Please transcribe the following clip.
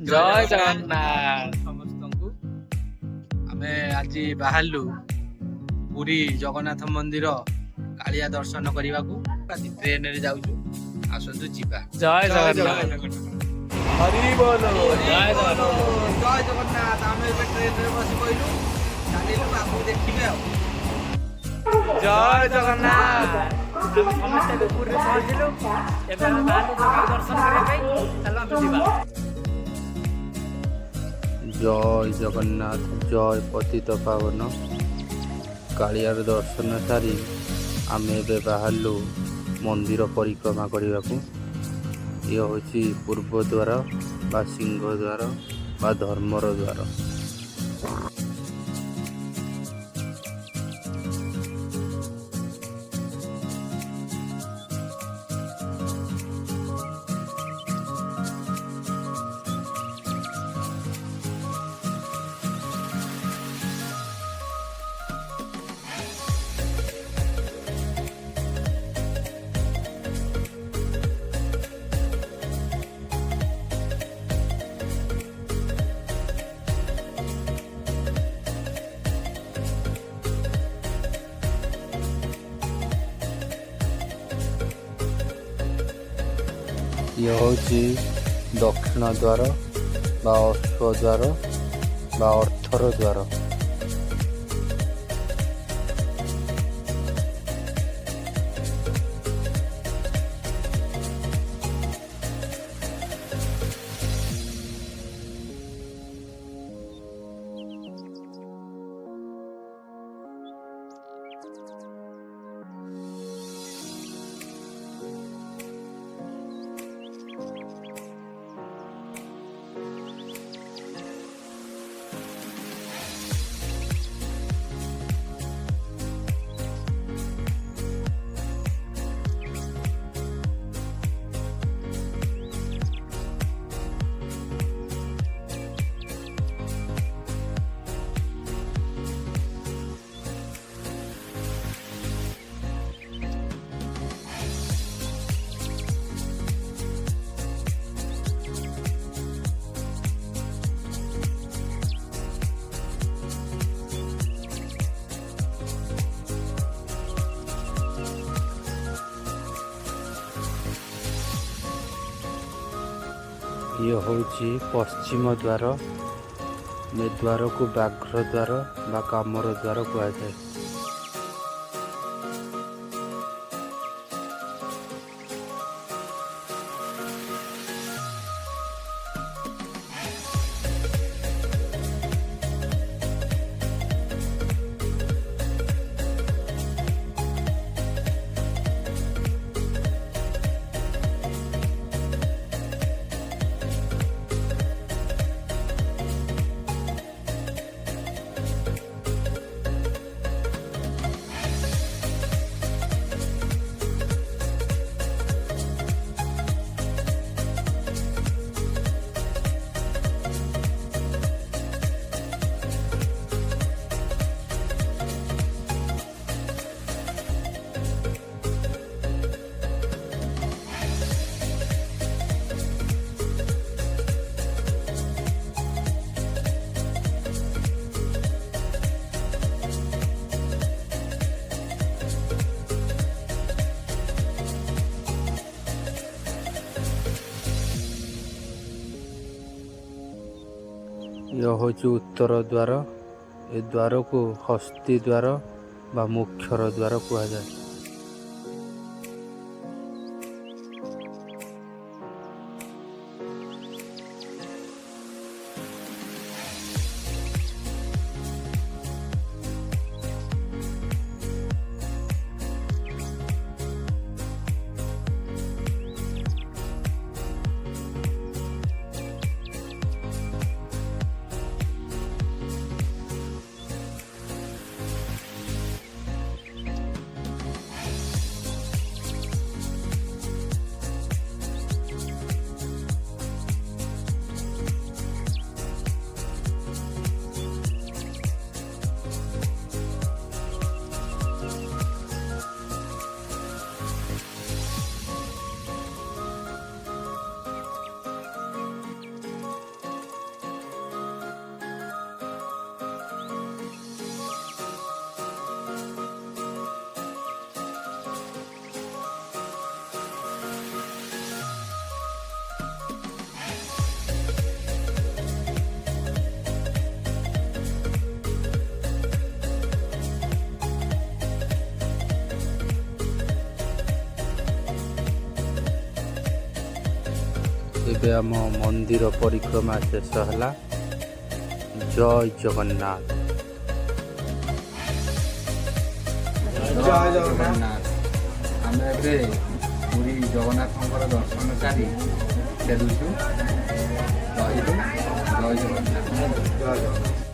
जय जगन्नाथ समस्त को आमे आज बाहरलु पुरी जगन्नाथ मंदिर कालिया दर्शन करने को ट्रेन रे जाउछु आसु जीवा। जय जगन्नाथ हरि बोलो जय जगन्नाथ जय जगन्नाथ। आमे एबे ट्रेन रे बसी पइलु चालिलु आपको देखिबे। जय जगन्नाथ हम समस्त पुरी पहुंचलु एबे हम बालू दर्शन करबे चलो हम जीवा। जय जगन्नाथ जय पतित पावन कालियार दर्शन सारी आम ए बाहरलु मंदिर परिक्रमा करने को। ये हूँ पूर्व द्वार बा सिंह द्वार बा धर्मर द्वार। ये हूँ दक्षिण द्वार बा अश्व द्वार बा अर्थर द्वार। ये हूँ पश्चिम द्वार। ये द्वार को व्याघ्र द्वार बा कामर द्वार कहुए। यह हूँ उत्तर द्वार। ए द्वार को हस्ती द्वार बा मुक्षर द्वार कहुए। ଏବେ ଆମ ମନ୍ଦିର ପରିକ୍ରମା ଶେଷ ହେଲା। ଜୟ ଜଗନ୍ନାଥ। ଜୟ ଜଗନ୍ନାଥ। ଆମେ ଏବେ ପୁରୀ ଜଗନ୍ନାଥଙ୍କର ଦର୍ଶନ ସାରି ଫେରୁଛୁ। ରହିଲୁ। ଜୟ ଜଗନ୍ନାଥ। ଜୟ ଜଗନ୍ନାଥ।